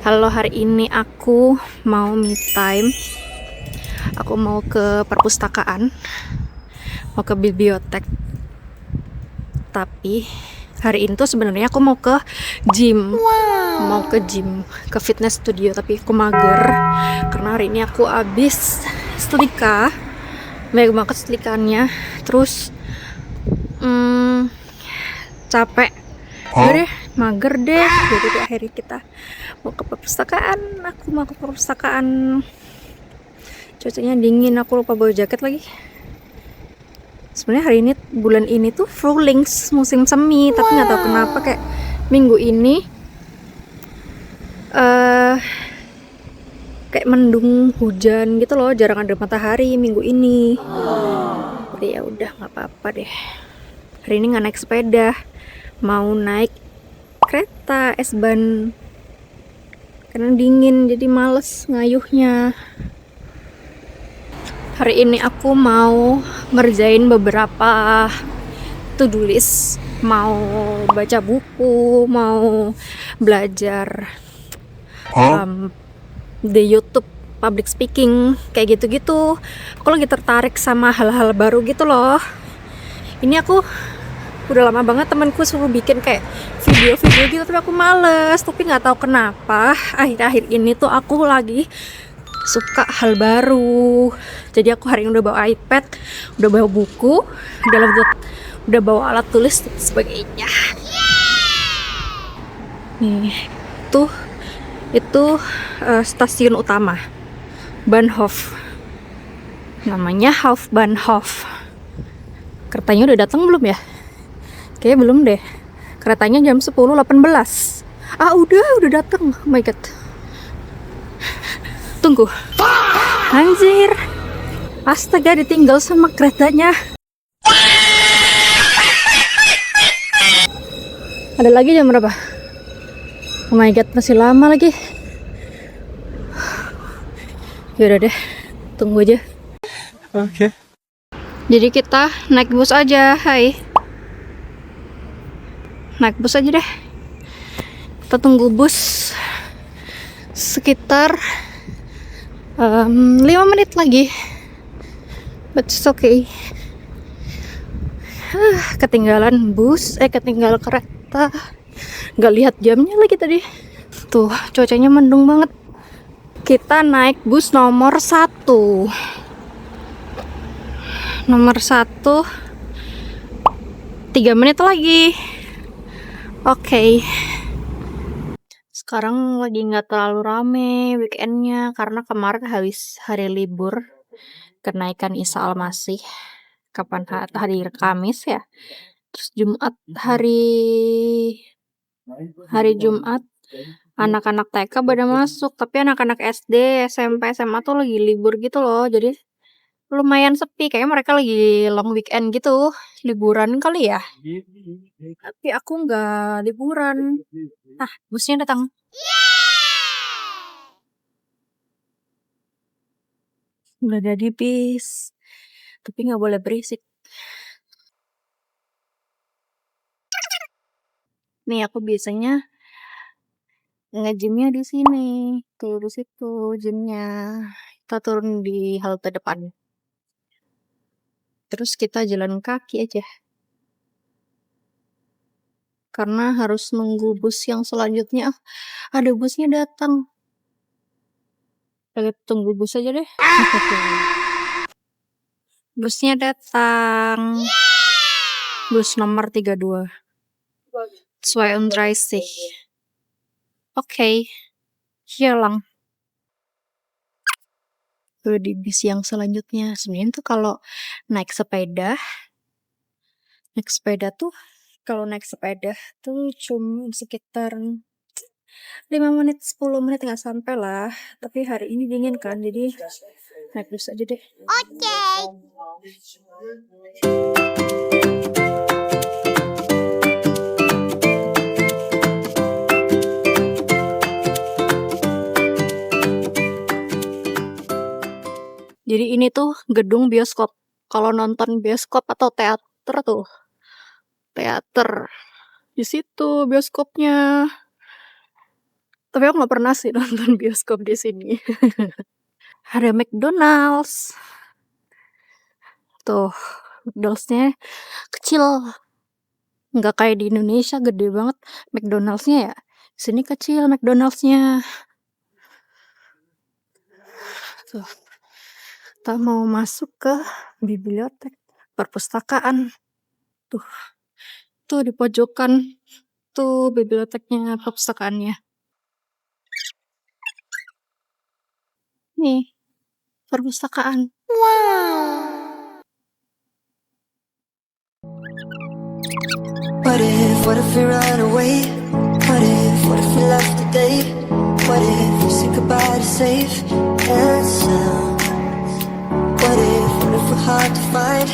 Halo, hari ini aku mau me time. Aku mau ke perpustakaan, mau ke bibliotek. Tapi hari ini tuh sebenarnya aku mau ke gym. Mau ke gym, ke fitness studio, tapi aku mager karena hari ini aku abis setrika. Banyak banget selikannya. Terus capek. Yaudah deh, mager deh. Jadi di akhirnya kita mau ke perpustakaan. Aku mau ke perpustakaan. Cuacanya dingin, aku lupa bawa jaket lagi. Sebenarnya hari ini, bulan ini tuh Frulings, musim semi, tapi nggak tahu kenapa kayak minggu ini kayak mendung, hujan gitu loh, jarang ada matahari minggu ini. Jadi ya udah nggak apa-apa deh. Hari ini nggak naik sepeda, mau naik kereta S-Bahn karena dingin, jadi males ngayuhnya. Hari ini aku mau ngerjain beberapa to-do list, mau baca buku, mau belajar di YouTube public speaking, kayak gitu-gitu. Aku lagi tertarik sama hal-hal baru gitu loh. Ini aku udah lama banget temanku suruh bikin kayak video-video gitu, tapi aku males. Tapi nggak tahu kenapa akhir-akhir ini tuh aku lagi suka hal baru. Jadi aku hari ini udah bawa iPad, udah bawa buku, udah bawa alat tulis dan sebagainya. Nih, itu stasiun utama Bahnhof. Namanya Hauptbahnhof. Keretanya udah datang belum ya? Kayaknya belum deh. Keretanya jam 10.18. Udah datang. Oh my god. Tunggu. Anjir. Astaga, ditinggal sama keretanya. Ada lagi jam berapa? Oh my god, masih lama lagi. Yaudah deh, tunggu aja. Oke. Jadi kita naik bus aja, hai. Naik bus aja deh. Kita tunggu bus sekitar 5 menit lagi. But it's okay. Ketinggalan bus, ketinggalan kereta. Gak lihat jamnya lagi tadi. Tuh, cuacanya mendung banget. Kita naik bus nomor 1. Nomor 1 3 menit lagi. Oke. Sekarang lagi nggak terlalu rame weekendnya karena kemarin habis hari libur kenaikan Isa Al-Masih. Kapan hari Kamis ya? Terus Jumat, hari Jumat anak-anak TK pada masuk, tapi anak-anak SD, SMP, SMA tuh lagi libur gitu loh. Jadi lumayan sepi, kayaknya mereka lagi long weekend gitu, liburan kali ya. Tapi aku nggak liburan. Busnya datang. Udah jadi bis, tapi nggak boleh berisik. Nih aku biasanya nge-gymnya di sini, tuh di situ gymnya. Kita turun di halte depan. Terus kita jalan kaki aja. Karena harus nunggu bus yang selanjutnya. Ada busnya datang. Kita tunggu bus aja deh. Busnya datang. Bus nomor 32. Zwei und dreißig. Oke. Hilang. Di bis yang selanjutnya. Sebenarnya tuh kalau naik sepeda tuh cuma sekitar 5 menit 10 menit nggak sampai lah, tapi hari ini dingin kan, jadi naik bus aja deh. Oke. Jadi ini tuh gedung bioskop. Kalau nonton bioskop atau teater tuh, teater di situ bioskopnya. Tapi aku nggak pernah sih nonton bioskop di sini. Ada McDonald's. Tuh, McDonald's-nya kecil. Nggak kayak di Indonesia gede banget McDonald's-nya ya. Sini kecil McDonald's-nya. Tuh, kita mau masuk ke bibliotek perpustakaan. Tuh di pojokan tuh biblioteknya, perpustakaannya. Nih, perpustakaan. What if we run away? What if we left today? What if we say goodbye to safe and sound? What if we're hard to find?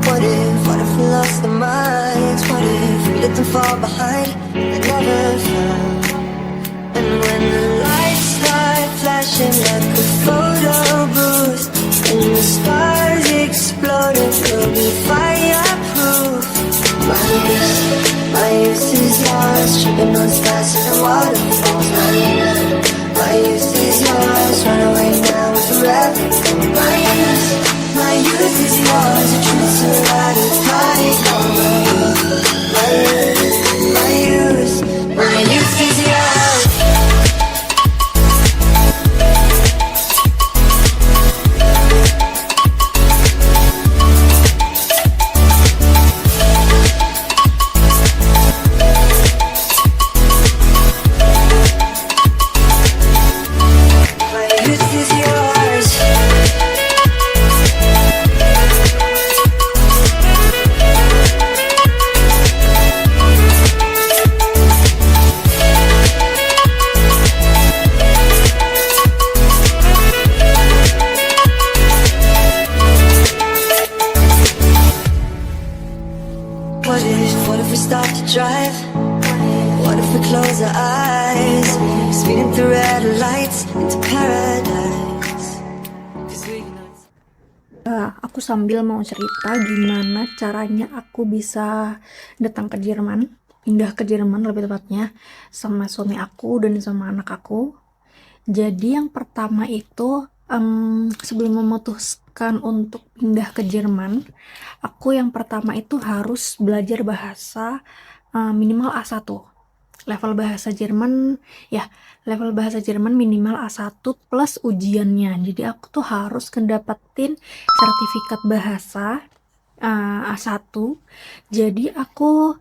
What if we lost our minds? What if we let them fall behind and never found? And when the lights start flashing like a photo booth and the stars exploding, we'll be fireproof. My youth is yours, tripping on stars and waterfalls. My youth is yours, run away now with forever. My youth is yours, a truth to light a party. My youth is yours. What if we stop to drive? What if we close our eyes? Speeding through red lights into paradise. Aku sambil mau cerita gimana caranya aku bisa datang ke Jerman, pindah ke Jerman lebih tepatnya, sama suami aku dan sama anak aku. Jadi yang pertama itu, sebelum memutuskan untuk pindah ke Jerman, aku yang pertama itu harus belajar bahasa minimal A1. Level bahasa Jerman minimal A1 plus ujiannya. Jadi aku tuh harus ngedapetin sertifikat bahasa A1. Jadi aku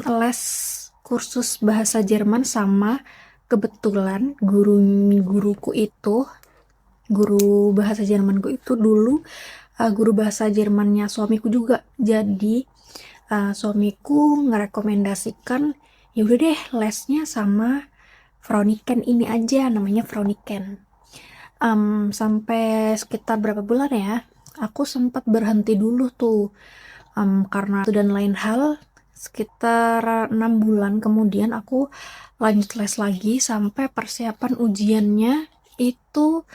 les kursus bahasa Jerman sama kebetulan guru bahasa Jermanku itu dulu guru bahasa Jermannya suamiku juga. Jadi suamiku ngerekomendasikan, ya udah deh lesnya sama Froniken ini aja, namanya Froniken. Sampai sekitar berapa bulan ya, aku sempat berhenti dulu tuh karena itu dan lain hal. Sekitar 6 bulan kemudian aku lanjut les lagi sampai persiapan ujiannya itu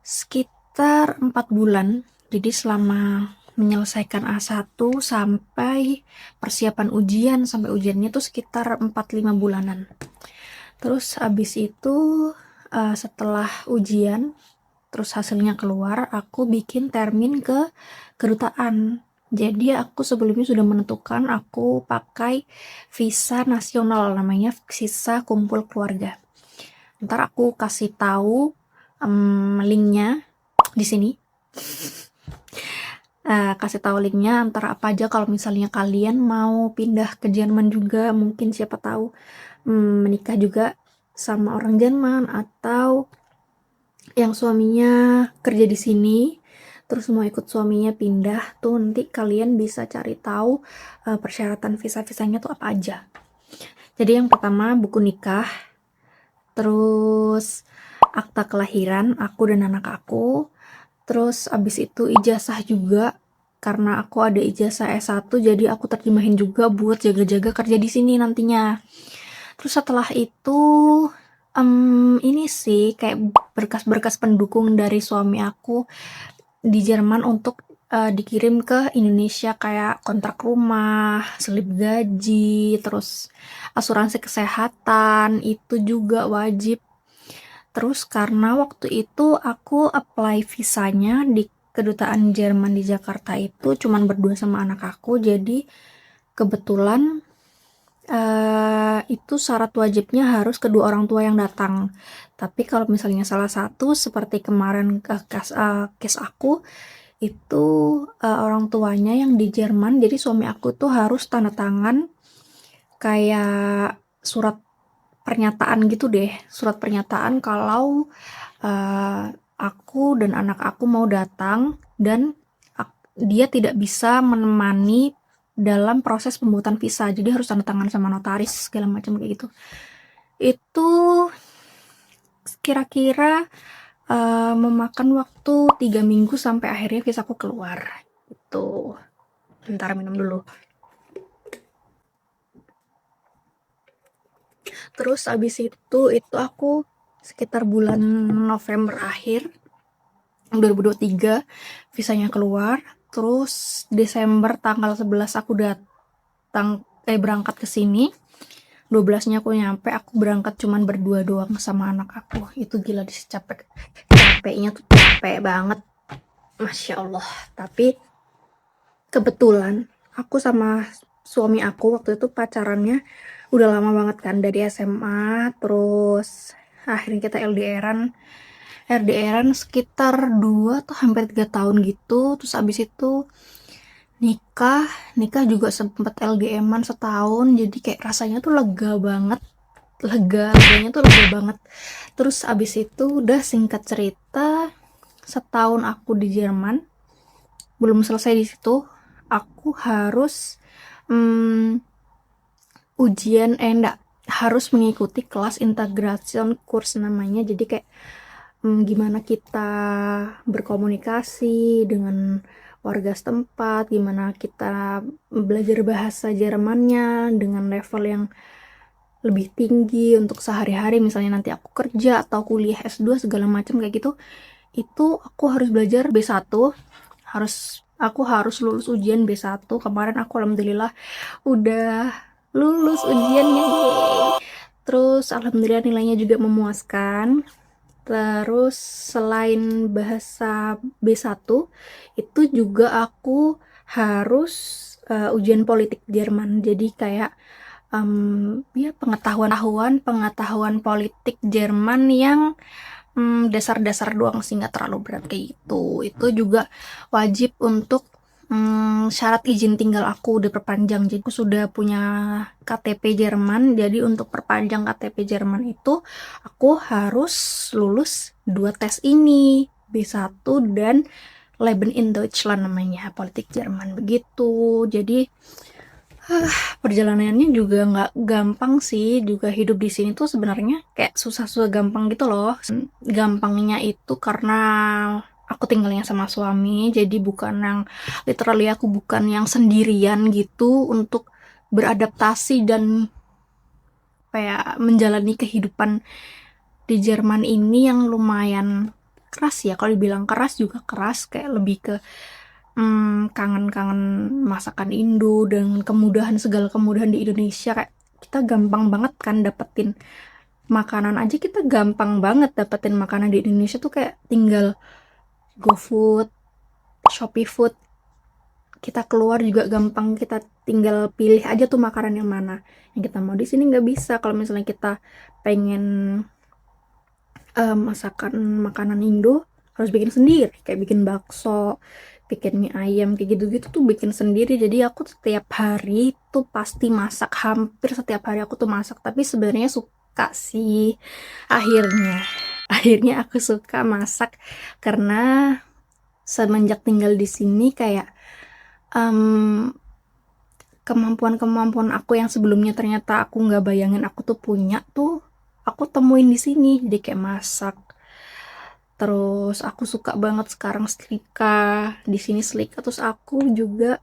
sekitar 4 bulan. Jadi selama menyelesaikan A1 sampai persiapan ujian sampai ujiannya tuh sekitar 4-5 bulanan. Terus abis itu setelah ujian terus hasilnya keluar, aku bikin termin ke kedutaan. Jadi aku sebelumnya sudah menentukan aku pakai visa nasional, namanya visa kumpul keluarga. Ntar aku kasih tahu linknya di sini. Kasih tahu linknya antara apa aja kalau misalnya kalian mau pindah ke Jerman juga, mungkin siapa tahu menikah juga sama orang Jerman atau yang suaminya kerja di sini terus mau ikut suaminya pindah tuh, nanti kalian bisa cari tahu persyaratan visa-visanya tuh apa aja. Jadi yang pertama buku nikah, terus akta kelahiran aku dan anak aku, terus abis itu ijazah juga karena aku ada ijazah S1, jadi aku terjemahin juga buat jaga-jaga kerja di sini nantinya. Terus setelah itu ini sih kayak berkas-berkas pendukung dari suami aku di Jerman untuk dikirim ke Indonesia kayak kontrak rumah, slip gaji, terus asuransi kesehatan itu juga wajib. Terus karena waktu itu aku apply visanya di kedutaan Jerman di Jakarta itu cuman berdua sama anak aku, jadi kebetulan itu syarat wajibnya harus kedua orang tua yang datang. Tapi kalau misalnya salah satu seperti kemarin case aku itu orang tuanya yang di Jerman, jadi suami aku tuh harus tanda tangan kayak surat pernyataan gitu deh, surat pernyataan kalau aku dan anak aku mau datang dan dia tidak bisa menemani dalam proses pembuatan visa, jadi harus tanda tangan sama notaris segala macam kayak gitu. Itu kira-kira memakan waktu 3 minggu sampai akhirnya visaku keluar. Itu bentar minum dulu. Terus abis itu aku sekitar bulan November akhir 2023 visanya keluar. Terus Desember tanggal 11 aku berangkat ke sini. 12-nya aku nyampe, aku berangkat cuman berdua doang sama anak aku. Itu gila capeknya tuh capek banget. Masya Allah. Tapi kebetulan aku sama suami aku waktu itu pacarannya udah lama banget kan, dari SMA. Terus akhirnya kita LDRan sekitar 2 atau hampir 3 tahun gitu. Terus abis itu nikah juga sempet LDM-an setahun, jadi kayak rasanya tuh leganya tuh lega banget. Terus abis itu udah, singkat cerita, setahun aku di Jerman belum selesai di situ, aku harus harus mengikuti kelas integration course namanya. Jadi kayak gimana kita berkomunikasi dengan warga setempat, gimana kita belajar bahasa Jermannya dengan level yang lebih tinggi untuk sehari-hari, misalnya nanti aku kerja atau kuliah S2 segala macam kayak gitu. Itu aku harus belajar B1, aku harus lulus ujian B1. Kemarin aku alhamdulillah udah lulus ujiannya, yeay. Terus alhamdulillah nilainya juga memuaskan. Terus selain bahasa B1 itu juga aku harus ujian politik Jerman. Jadi kayak ya pengetahuan politik Jerman yang dasar-dasar doang sih, nggak terlalu berat kayak gitu. Itu juga wajib untuk syarat izin tinggal aku diperpanjang. Jadi aku sudah punya KTP Jerman, jadi untuk perpanjang KTP Jerman itu aku harus lulus 2 tes ini, B1 dan Leben in Deutschland namanya, politik Jerman begitu. Jadi perjalanannya juga nggak gampang sih. Juga hidup di sini tuh sebenarnya kayak susah-susah gampang gitu loh. Gampangnya itu karena aku tinggalnya sama suami, jadi aku bukan yang sendirian gitu untuk beradaptasi dan kayak menjalani kehidupan di Jerman ini yang lumayan keras ya. Kalau dibilang keras juga keras, kayak lebih ke kangen-kangen masakan Indo dan segala kemudahan di Indonesia. Kayak kita gampang banget kan dapetin makanan aja, kita gampang banget dapetin makanan di Indonesia tuh kayak tinggal GoFood, Shopee Food, kita keluar juga gampang, kita tinggal pilih aja tuh makanan yang mana yang kita mau. Di sini nggak bisa. Kalau misalnya kita pengen masakan makanan Indo harus bikin sendiri, kayak bikin bakso, bikin mie ayam kayak gitu-gitu tuh bikin sendiri. Jadi aku setiap hari tuh pasti masak, hampir setiap hari aku tuh masak. Tapi sebenarnya suka sih akhirnya aku suka masak karena semenjak tinggal di sini kayak kemampuan aku yang sebelumnya ternyata aku nggak bayangin aku tuh punya tuh, aku temuin di sini. Jadi kayak masak. Terus aku suka banget sekarang setrika, di sini setrika. Terus aku juga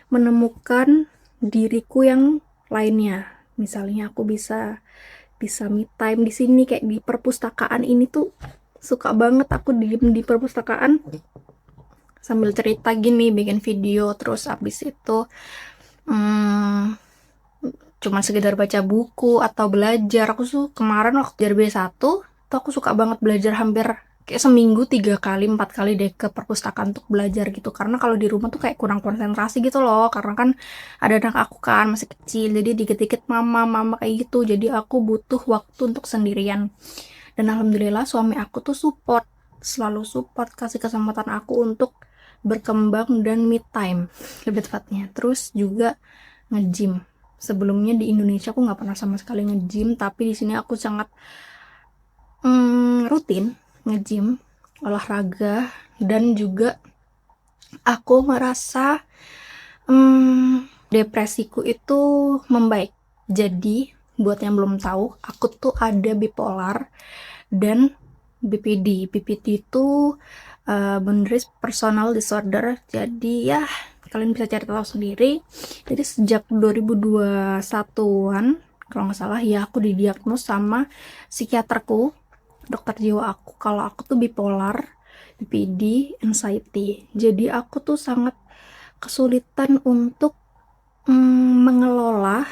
menemukan diriku yang lainnya. Misalnya aku bisa me time di sini, kayak di perpustakaan ini tuh suka banget aku diem di perpustakaan sambil cerita gini, bikin video. Terus abis itu cuman sekedar baca buku atau belajar. Aku tuh kemarin waktu belajar B1 tuh aku suka banget belajar, hampir kayak seminggu 3 kali 4 kali deh ke perpustakaan untuk belajar gitu, karena kalau di rumah tuh kayak kurang konsentrasi gitu loh, karena kan ada anak aku kan masih kecil, jadi dikit-dikit mama kayak gitu, jadi aku butuh waktu untuk sendirian. Dan alhamdulillah suami aku tuh support, selalu support, kasih kesempatan aku untuk berkembang dan me time lebih tepatnya. Terus juga nge-gym. Sebelumnya di Indonesia aku nggak pernah sama sekali nge-gym, tapi di sini aku sangat rutin nge-gym, olahraga, dan juga aku merasa depresiku itu membaik. Jadi buat yang belum tahu, aku tuh ada bipolar dan BPD. BPD itu boundaries personal disorder. Jadi ya kalian bisa cari tahu sendiri. Jadi sejak 2021-an kalau nggak salah ya, aku didiagnos sama psikiaterku, dokter jiwa aku, kalau aku tuh bipolar, BPD, anxiety. Jadi aku tuh sangat kesulitan untuk mengelola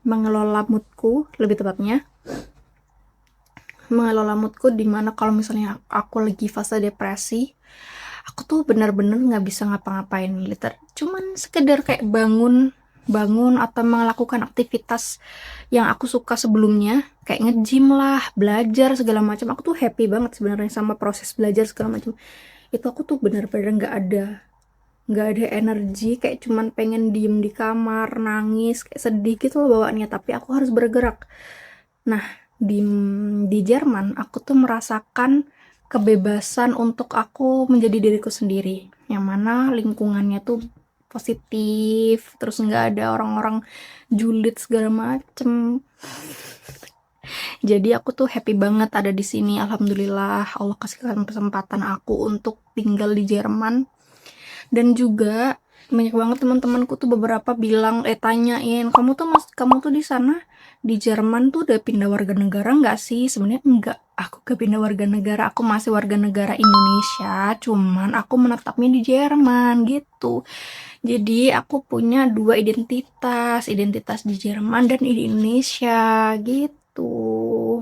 moodku, lebih tepatnya mengelola moodku, dimana kalau misalnya aku lagi fase depresi, aku tuh bener-bener nggak bisa ngapa-ngapain, cuman sekedar kayak bangun atau melakukan aktivitas yang aku suka sebelumnya, kayak nge-gym lah, belajar segala macam. Aku tuh happy banget sebenarnya sama proses belajar segala macam. Itu aku tuh bener-bener nggak ada energi, kayak cuman pengen diem di kamar, nangis, kayak sedih gitu loh bawaannya, tapi aku harus bergerak. Nah, di Jerman aku tuh merasakan kebebasan untuk aku menjadi diriku sendiri, yang mana lingkungannya tuh positif, terus nggak ada orang-orang julid segala macem. Jadi aku tuh happy banget ada di sini. Alhamdulillah Allah kasih kesempatan aku untuk tinggal di Jerman. Dan juga banyak banget teman-temanku tuh beberapa bilang, tanyain, kamu tuh di sana di Jerman tuh udah pindah warga negara nggak sih? Sebenarnya enggak, aku gak pindah warga negara, aku masih warga negara Indonesia, cuman aku menetapnya di Jerman gitu. Jadi aku punya dua identitas di Jerman dan di Indonesia gitu.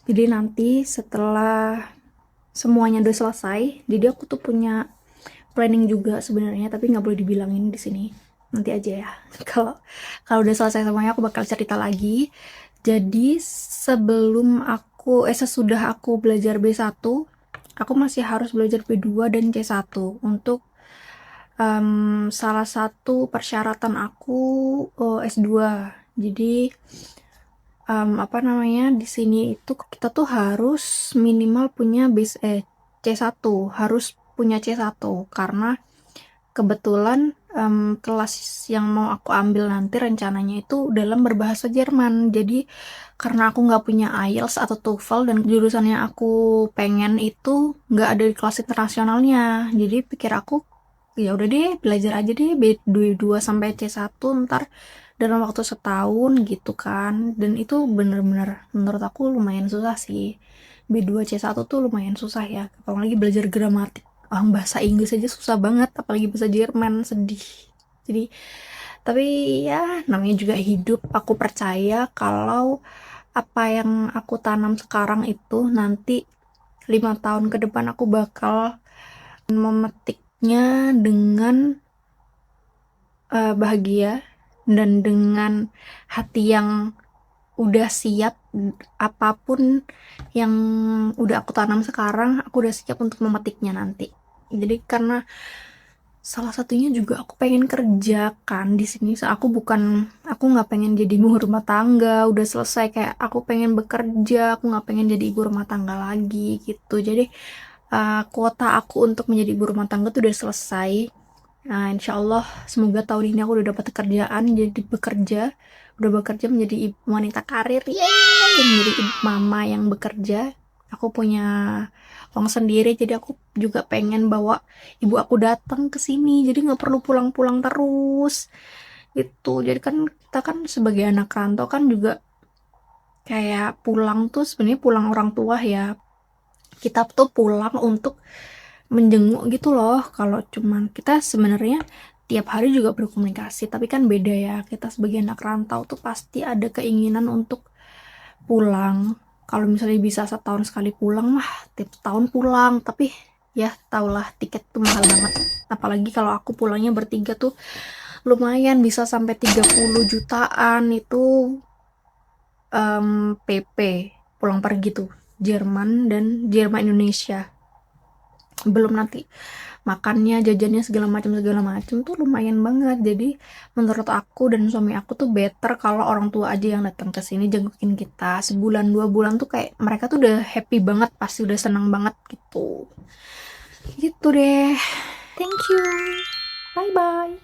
Jadi nanti setelah semuanya udah selesai, jadi aku tuh punya planning juga sebenarnya, tapi nggak boleh dibilangin di sini, nanti aja ya. Kalau udah selesai semuanya aku bakal cerita lagi. Jadi sesudah aku belajar B1, aku masih harus belajar B2 dan C1 untuk salah satu persyaratan aku S2. Jadi di sini itu kita tuh harus minimal punya C1, harus punya C1, karena kebetulan kelas yang mau aku ambil nanti rencananya itu dalam berbahasa Jerman. Jadi karena aku nggak punya IELTS atau TOEFL dan jurusannya aku pengen itu nggak ada di kelas internasionalnya, jadi pikir aku ya udah deh belajar aja deh B2 sampai C1 ntar dalam waktu setahun gitu kan. Dan itu bener-bener menurut aku lumayan susah sih. B2 C1 tuh lumayan susah ya, apalagi belajar gramatik. Bahasa Inggris aja susah banget, apalagi bahasa Jerman, sedih. Jadi tapi ya namanya juga hidup. Aku percaya kalau apa yang aku tanam sekarang itu nanti 5 tahun ke depan aku bakal memetiknya dengan bahagia dan dengan hati yang udah siap. Apapun yang udah aku tanam sekarang, aku udah siap untuk memetiknya nanti. Jadi karena salah satunya juga aku pengen kerja kan di sini. Aku nggak pengen jadi ibu rumah tangga udah selesai, kayak aku pengen bekerja, aku nggak pengen jadi ibu rumah tangga lagi gitu. Jadi kuota aku untuk menjadi ibu rumah tangga tuh udah selesai. Nah, insya Allah semoga tahun ini aku udah dapat kerjaan, udah bekerja menjadi wanita karir, menjadi mama yang bekerja. Aku punya uang sendiri, jadi aku juga pengen bawa ibu aku datang ke sini, jadi nggak perlu pulang-pulang terus gitu. Jadi kan kita kan sebagai anak rantau kan juga kayak pulang tuh sebenarnya pulang orang tua ya, kita tuh pulang untuk menjenguk gitu loh. Kalau cuman kita sebenarnya tiap hari juga berkomunikasi, tapi kan beda ya, kita sebagai anak rantau tuh pasti ada keinginan untuk pulang. Kalau misalnya bisa setahun sekali pulang mah tiap tahun pulang, tapi ya taulah tiket tuh mahal banget. Apalagi kalau aku pulangnya bertiga tuh lumayan bisa sampai 30 jutaan itu PP pulang pergi tuh, Jerman dan Jerman Indonesia. Belum nanti makannya, jajannya segala macam tuh lumayan banget. Jadi menurut aku dan suami aku tuh better kalau orang tua aja yang datang ke sini jengukin kita sebulan 2 bulan tuh, kayak mereka tuh udah happy banget, pasti udah senang banget gitu. Gitu deh. Thank you. Bye bye.